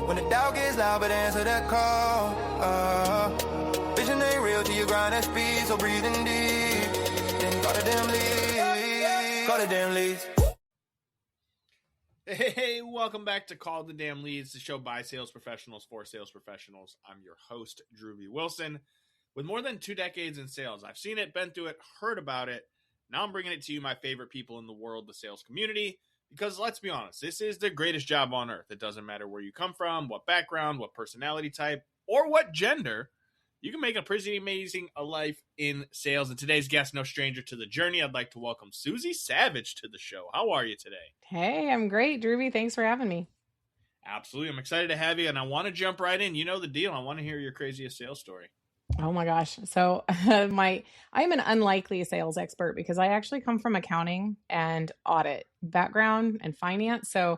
When the doubt gets loud, but answer that call. Vision ain't real till you grind at speed, so breathing deep. Then call the damn leads. Call the damn leads. Hey, welcome back to Call the Damn Leads, the show by sales professionals for sales professionals. I'm your host, Drewbie Wilson. With more than 2 decades in sales, I've seen it, been through it, heard about it. Now I'm bringing it to you, my favorite people in the world, the sales community, because let's be honest, this is the greatest job on earth. It doesn't matter where you come from, what background, what personality type, or what gender. You can make a pretty amazing life in sales. And today's guest, no stranger to the journey. I'd like to welcome Suzie Savage to the show. How are you today? Hey, I'm great, Drewbie. Thanks for having me. Absolutely. I'm excited to have you, and I want to jump right in. You know the deal. I want to hear your craziest sales story. Oh my gosh. So I'm an unlikely sales expert because I actually come from accounting and audit background and finance. So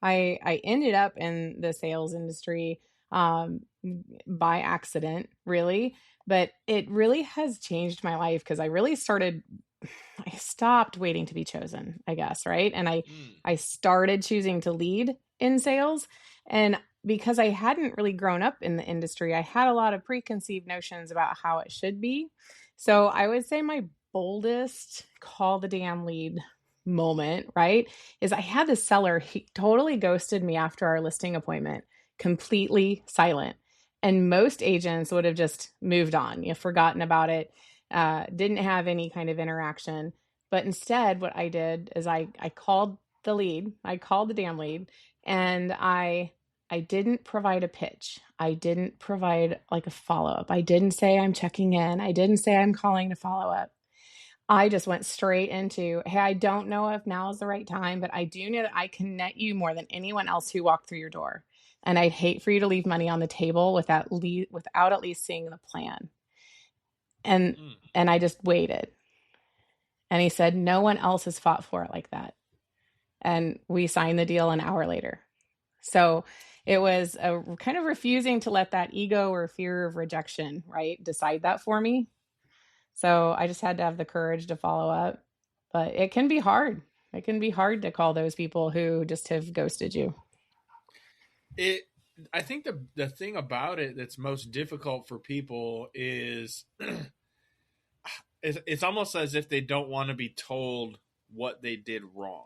I ended up in the sales industry by accident, really, but it really has changed my life because I stopped waiting to be chosen, I guess. Right. And I started choosing to lead in sales, and because I hadn't really grown up in the industry, I had a lot of preconceived notions about how it should be. So I would say my boldest call the damn lead moment, right, is I had the seller, he totally ghosted me after our listing appointment, completely silent. And most agents would have just moved on, forgotten about it, didn't have any kind of interaction. But instead, what I did is I called the lead, I called the damn lead, and I didn't provide a pitch. I didn't provide like a follow-up. I didn't say I'm checking in. I didn't say I'm calling to follow up. I just went straight into, hey, I don't know if now is the right time, but I do know that I can net you more than anyone else who walked through your door. And I'd hate for you to leave money on the table without at least seeing the plan. And I just waited. And he said, no one else has fought for it like that. And we signed the deal an hour later. So it was a kind of refusing to let that ego or fear of rejection, right, decide that for me. So I just had to have the courage to follow up. But it can be hard. It can be hard to call those people who just have ghosted you. I think the thing about it that's most difficult for people is it's almost as if they don't want to be told what they did wrong.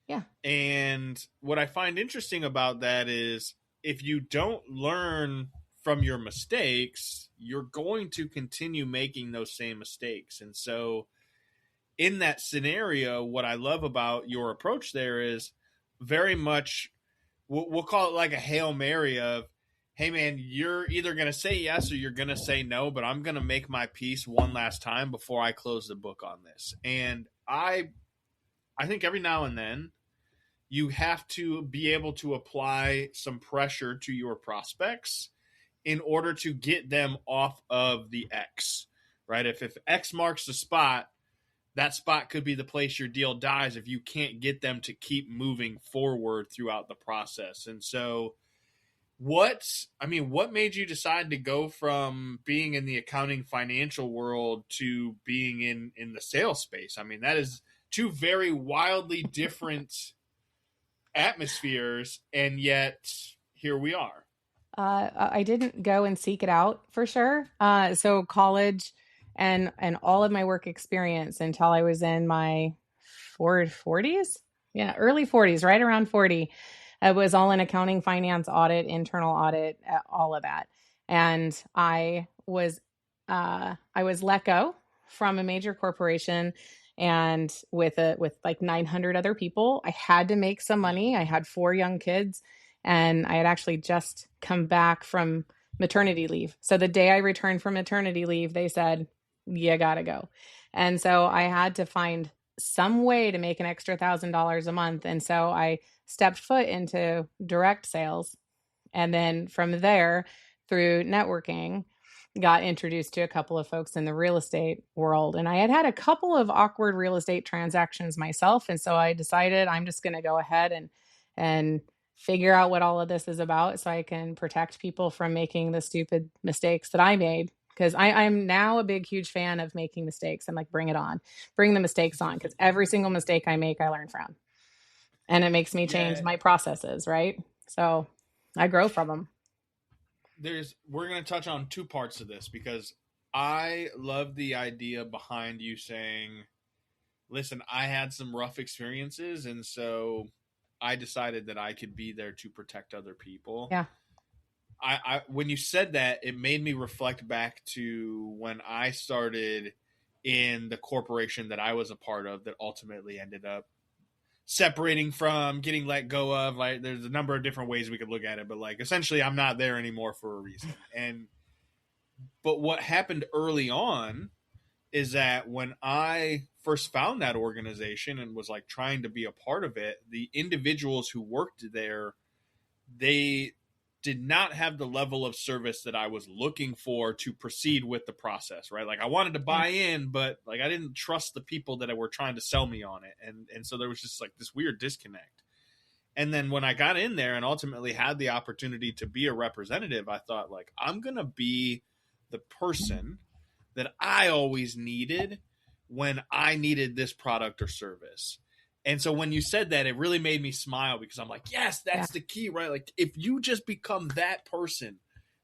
Yeah. And what I find interesting about that is if you don't learn from your mistakes, you're going to continue making those same mistakes. And so in that scenario, what I love about your approach there is very much, we'll call it like a Hail Mary of, hey man, you're either going to say yes or you're going to say no, but I'm going to make my peace one last time before I close the book on this. And I think every now and then you have to be able to apply some pressure to your prospects in order to get them off of the X, right? If X marks the spot, that spot could be the place your deal dies if you can't get them to keep moving forward throughout the process. And so what made you decide to go from being in the accounting financial world to being in the sales space? I mean, that is two very wildly different atmospheres, and yet here we are. I didn't go and seek it out for sure. So college and all of my work experience until I was in my 40s. Yeah, early 40s, right around 40. It was all in accounting, finance, audit, internal audit, all of that. And I was let go from a major corporation, and with like 900 other people. I had to make some money. I had 4 young kids, and I had actually just come back from maternity leave. So the day I returned from maternity leave, they said, you gotta go. And so I had to find some way to make an extra $1,000 a month. And so I stepped foot into direct sales. And then from there, through networking, got introduced to a couple of folks in the real estate world. And I had a couple of awkward real estate transactions myself. And so I decided I'm just going to go ahead and figure out what all of this is about so I can protect people from making the stupid mistakes that I made. Because I'm now a big, huge fan of making mistakes. I'm like, bring it on, bring the mistakes on. Because every single mistake I make, I learn from. And it makes me change my processes, right? So I grow from them. We're going to touch on two parts of this because I love the idea behind you saying, listen, I had some rough experiences, and so I decided that I could be there to protect other people. Yeah. I when you said that, it made me reflect back to when I started in the corporation that I was a part of that ultimately ended up separating from, getting let go of. Like, there's a number of different ways we could look at it, but like essentially I'm not there anymore for a reason. But what happened early on is that when I first found that organization and was like trying to be a part of it, the individuals who worked there, they did not have the level of service that I was looking for to proceed with the process, right? Like, I wanted to buy in, but like I didn't trust the people that were trying to sell me on it. And so there was just like this weird disconnect. And then when I got in there and ultimately had the opportunity to be a representative, I thought, like, I'm going to be the person that I always needed when I needed this product or service. And so when you said that, it really made me smile because I'm like, yes, that's the key, right? Like, if you just become that person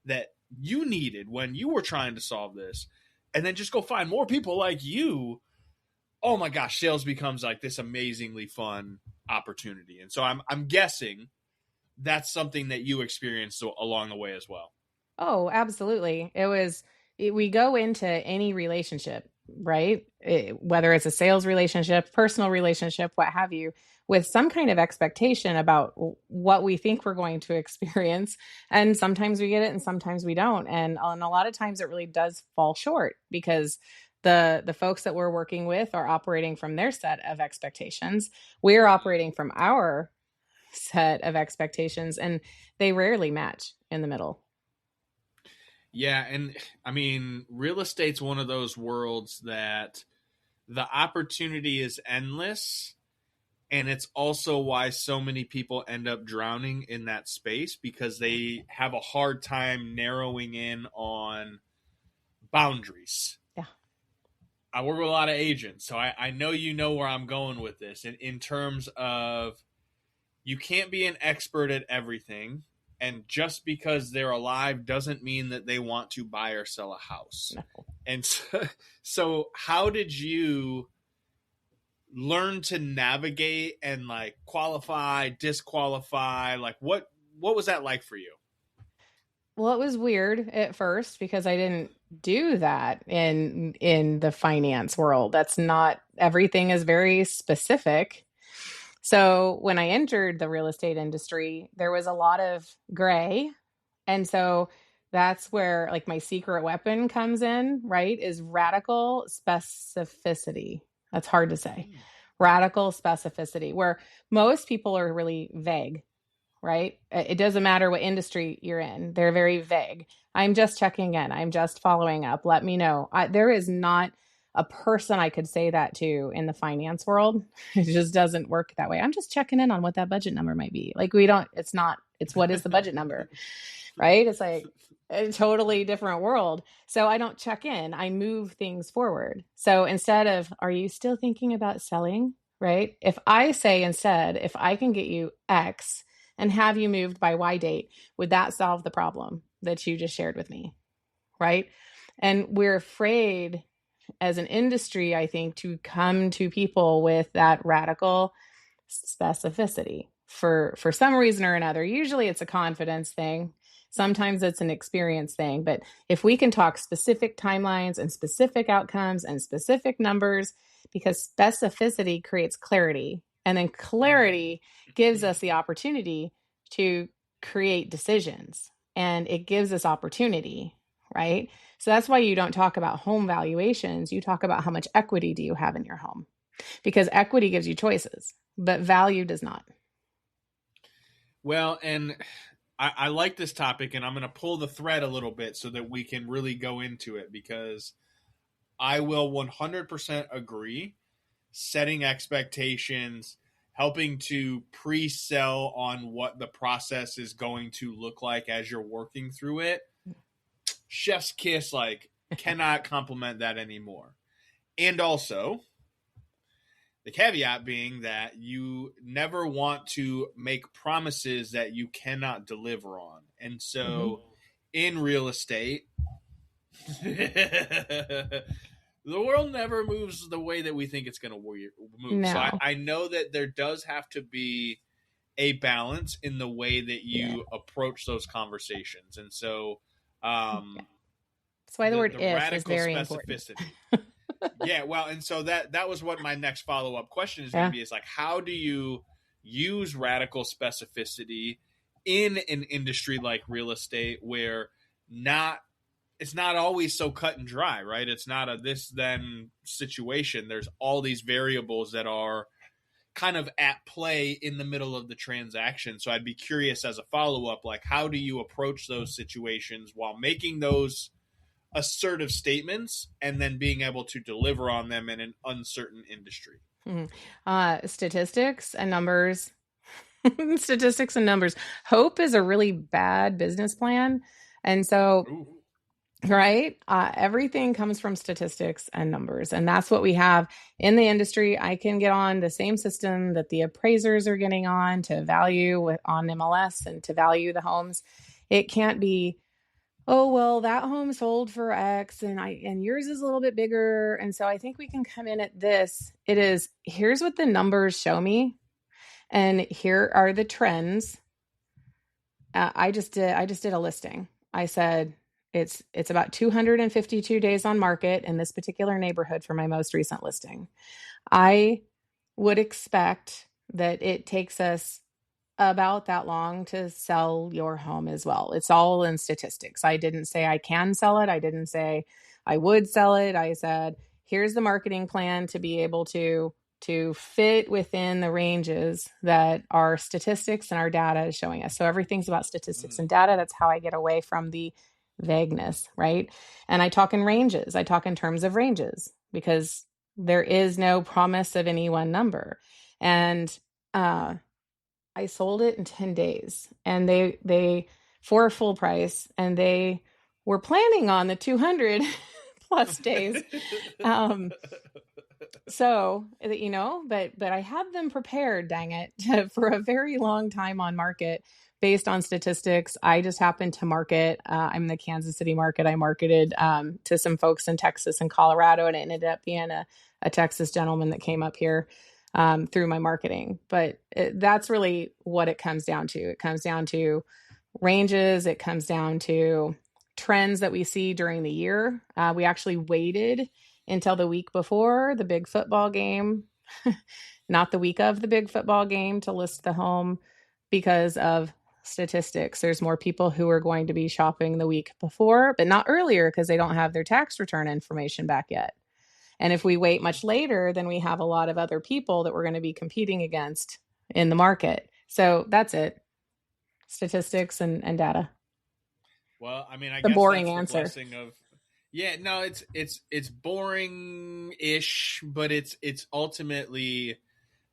that you needed when you were trying to solve this, and then just go find more people like you, oh my gosh, sales becomes like this amazingly fun opportunity. And so I'm guessing that's something that you experienced along the way as well. Oh, absolutely. We go into any relationship, right? Whether it's a sales relationship, personal relationship, what have you, with some kind of expectation about what we think we're going to experience. And sometimes we get it and sometimes we don't. And a lot of times it really does fall short because the folks that we're working with are operating from their set of expectations. We're operating from our set of expectations, and they rarely match in the middle. Yeah, and I mean, real estate's one of those worlds that the opportunity is endless, and it's also why so many people end up drowning in that space because they have a hard time narrowing in on boundaries. Yeah. I work with a lot of agents, so I know you know where I'm going with this in terms of you can't be an expert at everything. And just because they're alive doesn't mean that they want to buy or sell a house. No. And so how did you learn to navigate and like qualify, disqualify? Like what was that like for you? Well, it was weird at first because I didn't do that in the finance world. That's not, everything is very specific. So when I entered the real estate industry, there was a lot of gray. And so that's where like my secret weapon comes in, right? Is radical specificity. That's hard to say. Radical specificity, where most people are really vague, right? It doesn't matter what industry you're in. They're very vague. I'm just checking in. I'm just following up. Let me know. There is not a person I could say that to in the finance world. It just doesn't work that way. I'm just checking in on what that budget number might be. Like it's what is the budget number, right? It's like a totally different world. So I don't check in. I move things forward. So instead of, are you still thinking about selling? Right? If I say instead, if I can get you X and have you moved by Y date, would that solve the problem that you just shared with me? Right? And we're afraid as an industry, I think, to come to people with that radical specificity for some reason or another. Usually it's a confidence thing. Sometimes it's an experience thing. But if we can talk specific timelines and specific outcomes and specific numbers, because specificity creates clarity, and then clarity gives us the opportunity to create decisions, and it gives us opportunity, right? So that's why you don't talk about home valuations. You talk about how much equity do you have in your home, because equity gives you choices, but value does not. Well, and I like this topic, and I'm going to pull the thread a little bit so that we can really go into it, because I will 100% agree. Setting expectations, helping to pre-sell on what the process is going to look like as you're working through it. Chef's kiss, like, cannot compliment that anymore. And also, The caveat being that you never want to make promises that you cannot deliver on. And so in real estate, the world never moves the way that we think it's going to move. No. So I know that there does have to be a balance in the way that you approach those conversations. And so that's why the word if is very specificity. important. Yeah, well, and so that was what my next follow-up question is going to be, is like, how do you use radical specificity in an industry like real estate where it's not always so cut and dry, right? It's not a this then situation. There's all these variables that are kind of at play in the middle of the transaction. So I'd be curious as a follow-up, like, how do you approach those situations while making those assertive statements and then being able to deliver on them in an uncertain industry? Statistics and numbers. Statistics and numbers. Hope is a really bad business plan. And so, right, everything comes from statistics and numbers. And that's what we have in the industry. I can get on the same system that the appraisers are getting on to value on MLS and to value the homes. It can't be, oh, well, that home sold for X and yours is a little bit bigger. And so I think we can come in at this. It is, here's what the numbers show me. And here are the trends. I just did a listing. I said, it's about 252 days on market in this particular neighborhood for my most recent listing. I would expect that it takes us about that long to sell your home as well. It's all in statistics. I didn't say I can sell it. I didn't say I would sell it. I said, here's the marketing plan to be able to fit within the ranges that our statistics and our data is showing us. So everything's about statistics and data. That's how I get away from the vagueness, right? And I talk in ranges. I talk in terms of ranges because there is no promise of any one number. And I sold it in 10 days and they for full price, and they were planning on the 200 plus days. So, you know, but I had them prepared, dang it, for a very long time on market based on statistics. I just happened to market. I'm in the Kansas City market. I marketed to some folks in Texas and Colorado, and it ended up being a Texas gentleman that came up here through my marketing. But that's really what it comes down to. It comes down to ranges. It comes down to trends that we see during the year. We actually waited until the week before the big football game, not the week of the big football game, to list the home because of statistics. There's more people who are going to be shopping the week before, but not earlier because they don't have their tax return information back yet. And if we wait much later, then we have a lot of other people that we're going to be competing against in the market. So that's it. Statistics and data. Well, I mean, I the guess boring that's the answer. blessing of, yeah, no, it's boring-ish, but it's ultimately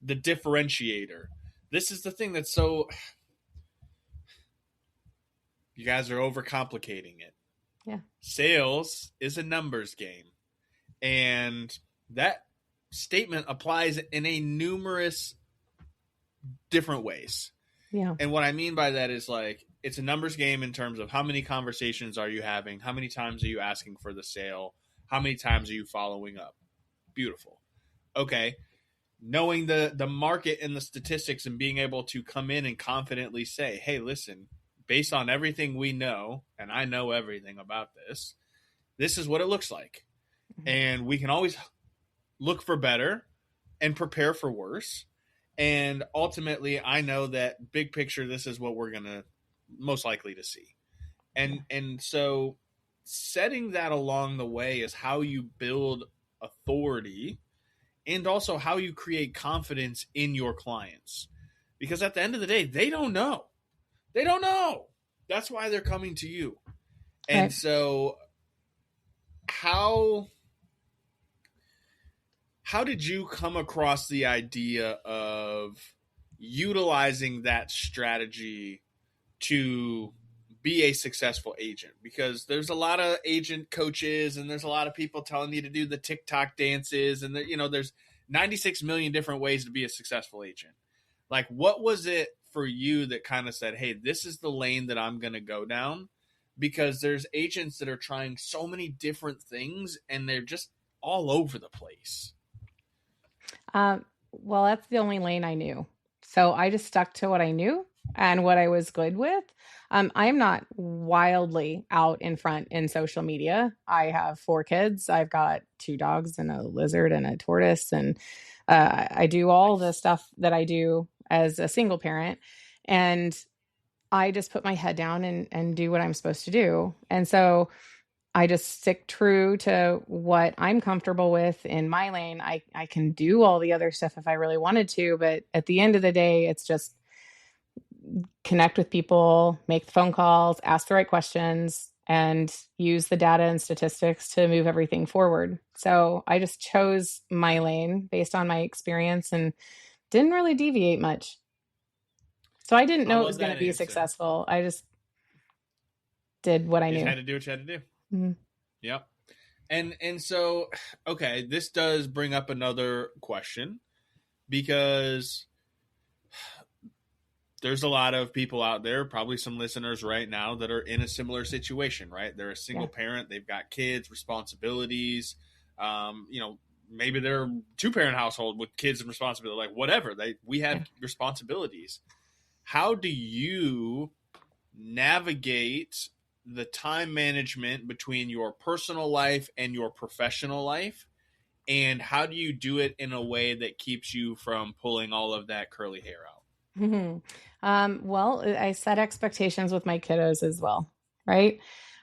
the differentiator. This is the thing that's so, you guys are overcomplicating it. Yeah. Sales is a numbers game. And that statement applies in a numerous different ways. Yeah. And what I mean by that is, like, it's a numbers game in terms of how many conversations are you having? How many times are you asking for the sale? How many times are you following up? Beautiful. Okay. Knowing the market and the statistics and being able to come in and confidently say, hey, listen, based on everything we know, and I know everything about this, this is what it looks like. And we can always look for better and prepare for worse. And ultimately, I know that big picture, this is what we're going to most likely to see. And so setting that along the way is how you build authority and also how you create confidence in your clients. Because at the end of the day, they don't know. They don't know. That's why they're coming to you. And Right. So how did you come across the idea of utilizing that strategy to be a successful agent? Because there's a lot of agent coaches and there's a lot of people telling you to do the TikTok dances, and there's 96 million different ways to be a successful agent. Like, what was it for you that kind of said, hey, this is the lane that I'm going to go down? Because there's agents that are trying so many different things and they're just all over the place. Well, that's the only lane I knew. So I just stuck to what I knew and what I was good with. I'm not wildly out in front in social media. I have 4 kids. I've got 2 dogs and a lizard and a tortoise. And I do all the stuff that I do as a single parent. And I just put my head down and do what I'm supposed to do. And so I just stick true to what I'm comfortable with in my lane. I can do all the other stuff if I really wanted to, but at the end of the day, it's just connect with people, make the phone calls, ask the right questions, and use the data and statistics to move everything forward. So I just chose my lane based on my experience and didn't really deviate much. So I didn't know it was going to be successful. I just did what I knew. You had to do what you had to do. Mm-hmm. Yep. And so, okay, this does bring up another question, because there's a lot of people out there, probably some listeners right now, that are in a similar situation, right? They're a single parent. They've got kids, responsibilities. Maybe they're a 2-parent household with kids and responsibility, like whatever. We have responsibilities. How do you navigate the time management between your personal life and your professional life? And how do you do it in a way that keeps you from pulling all of that curly hair out? Well, I set expectations with my kiddos as well, right?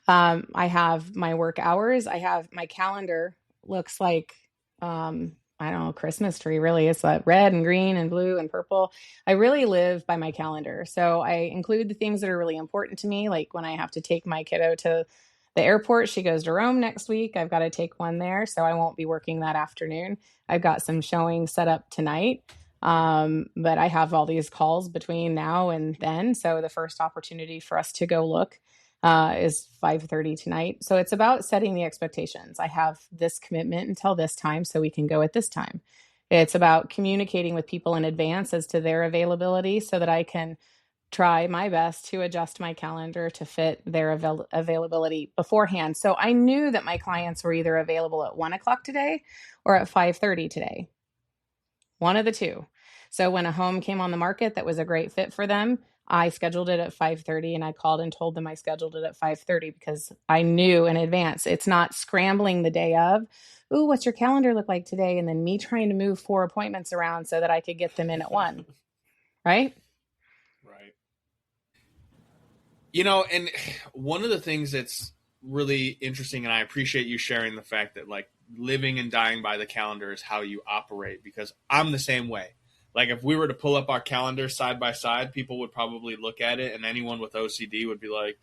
I have my work hours. I have my calendar looks like, I don't know, Christmas tree, really. It's like red and green and blue and purple. I really live by my calendar. So I include the things that are really important to me. Like when I have to take my kiddo to the airport, she goes to Rome next week. I've got to take one there. So I won't be working that afternoon. I've got some showing set up tonight. But I have all these calls between now and then. So the first opportunity for us to go look is 5:30 tonight. So it's about setting the expectations. I have this commitment until this time, so we can go at this time. It's about communicating with people in advance as to their availability so that I can try my best to adjust my calendar to fit their availability beforehand. So I knew that my clients were either available at 1:00 today or at 5:30 today. One of the two. So when a home came on the market that was a great fit for them, I scheduled it at 5:30, and I called and told them I scheduled it at 5:30 because I knew in advance. It's not scrambling the day of, ooh, what's your calendar look like today? And then me trying to move 4 appointments around so that I could get them in at 1, right? Right. And one of the things that's really interesting, and I appreciate you sharing the fact that like living and dying by the calendar is how you operate, because I'm the same way. Like if we were to pull up our calendars side by side, people would probably look at it, and anyone with OCD would be like,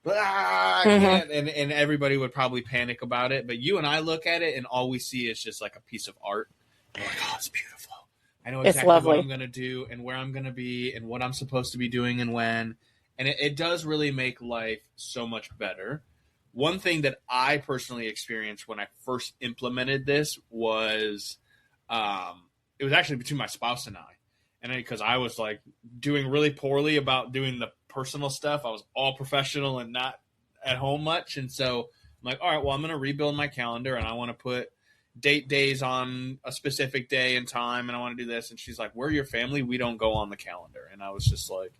I can't, and everybody would probably panic about it. But you and I look at it, and all we see is just like a piece of art. And we're like, oh, it's beautiful. I know exactly what I'm going to do and where I'm going to be and what I'm supposed to be doing and when. And it does really make life so much better. One thing that I personally experienced when I first implemented this was it was actually between my spouse and I. And because I was like doing really poorly about doing the personal stuff. I was all professional and not at home much. And so I'm like, all right, well, I'm going to rebuild my calendar, and I want to put days on a specific day and time, and I want to do this. And she's like, we're your family. We don't go on the calendar. And I was just like,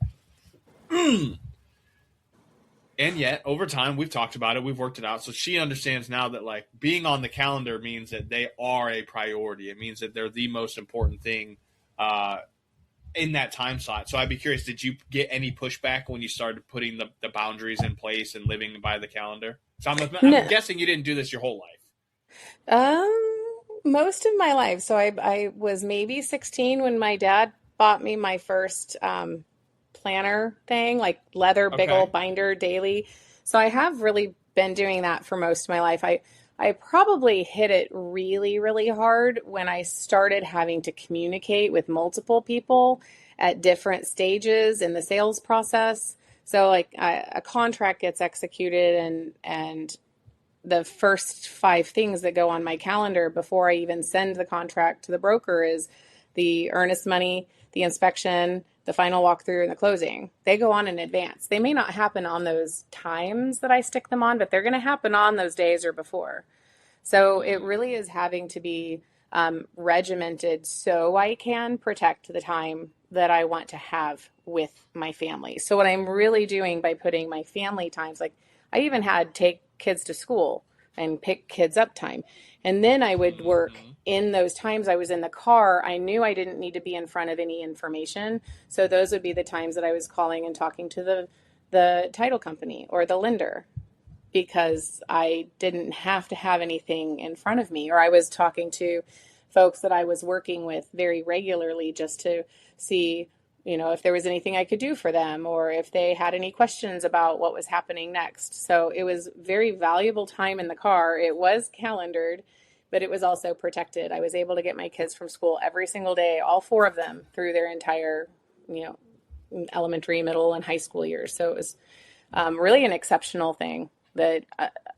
And yet, over time, we've talked about it. We've worked it out. So she understands now that, like, being on the calendar means that they are a priority. It means that they're the most important thing in that time slot. So I'd be curious, did you get any pushback when you started putting the boundaries in place and living by the calendar? So I'm guessing you didn't do this your whole life. Most of my life. So I was maybe 16 when my dad bought me my first planner thing, like leather big old binder daily. So I have really been doing that for most of my life. I probably hit it really, really hard when I started having to communicate with multiple people at different stages in the sales process. So like a contract gets executed and the first 5 things that go on my calendar before I even send the contract to the broker is the earnest money, the inspection, the final walkthrough, and the closing. They go on in advance. They may not happen on those times that I stick them on, but they're going to happen on those days or before. So it really is having to be regimented so I can protect the time that I want to have with my family. So what I'm really doing by putting my family times, like I even had take kids to school and pick kids up time. And then I would work in those times I was in the car. I knew I didn't need to be in front of any information. So those would be the times that I was calling and talking to the title company or the lender, because I didn't have to have anything in front of me. Or I was talking to folks that I was working with very regularly just to see, if there was anything I could do for them, or if they had any questions about what was happening next. So it was very valuable time in the car. It was calendared, but it was also protected. I was able to get my kids from school every single day, all 4 of them, through their entire, elementary, middle, and high school years. So it was really an exceptional thing that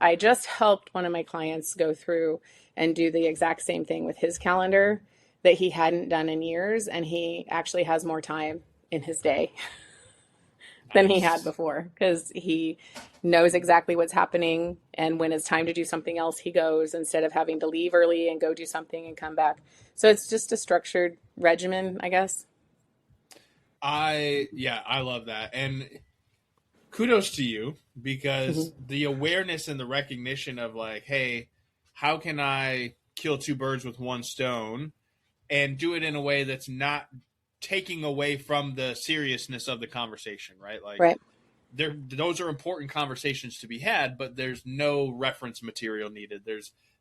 I just helped one of my clients go through and do the exact same thing with his calendar that he hadn't done in years. And he actually has more time in his day than he had before, because he knows exactly what's happening. And when it's time to do something else, he goes instead of having to leave early and go do something and come back. So it's just a structured regimen, I guess. I love that. And kudos to you, because the awareness and the recognition of like, hey, how can I kill 2 birds with 1 stone and do it in a way that's not taking away from the seriousness of the conversation, right? Like, right. Those are important conversations to be had, but there's no reference material needed.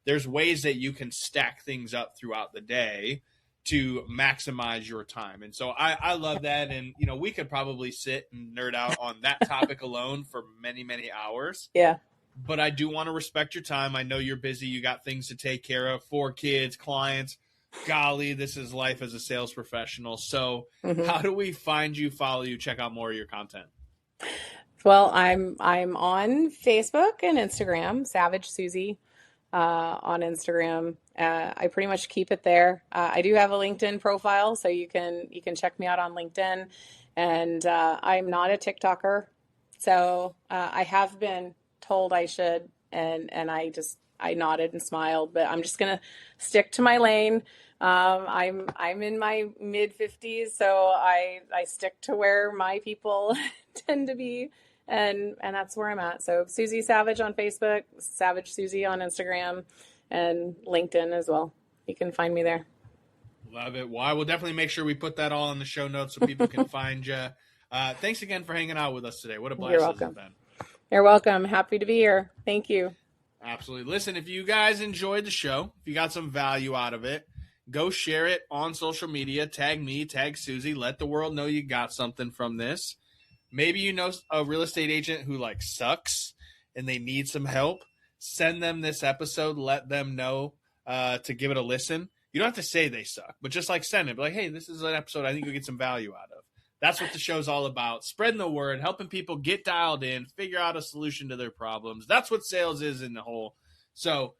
There's ways that you can stack things up throughout the day to maximize your time. And so I love that. And, we could probably sit and nerd out on that topic alone for many, many hours. Yeah. But I do want to respect your time. I know you're busy. You got things to take care of, 4 kids, clients. Golly, this is life as a sales professional. So how do we find you, follow you, check out more of your content? Well, I'm on Facebook and Instagram, Savage Suzie. On Instagram. I pretty much keep it there. I do have a LinkedIn profile, so you can check me out on LinkedIn. And I'm not a TikToker, so I have been told I should, and I nodded and smiled, but I'm just gonna stick to my lane. I'm in my mid 50s, so I stick to where my people tend to be. And that's where I'm at. So Suzie Savage on Facebook, Savage Suzie on Instagram, and LinkedIn as well. You can find me there. Love it. Well, I will definitely make sure we put that all in the show notes so people can find you. Thanks again for hanging out with us today. What a blast. You're welcome. You're welcome. Happy to be here. Thank you. Absolutely. Listen, if you guys enjoyed the show, if you got some value out of it, go share it on social media. Tag me, tag Suzie. Let the world know you got something from this. Maybe you know a real estate agent who sucks and they need some help. Send them this episode. Let them know to give it a listen. You don't have to say they suck, but just send it. Be like, hey, this is an episode I think we get some value out of. That's what the show's all about. Spreading the word, helping people get dialed in, figure out a solution to their problems. That's what sales is in the whole. So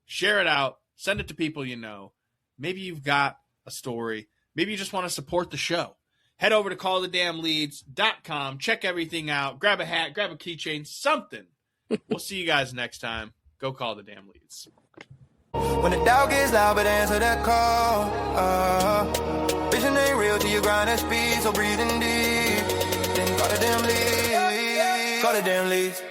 share it out. Send it to people you know. Maybe you've got a story. Maybe you just want to support the show. Head over to callthedamnleads.com. Check everything out. Grab a hat, grab a keychain, something. We'll see you guys next time. Go call the damn leads. When the doubt gets loud, but answer that call. Vision ain't real till you grind at speed, so breathing deep. Then call the damn leads. Call the damn leads.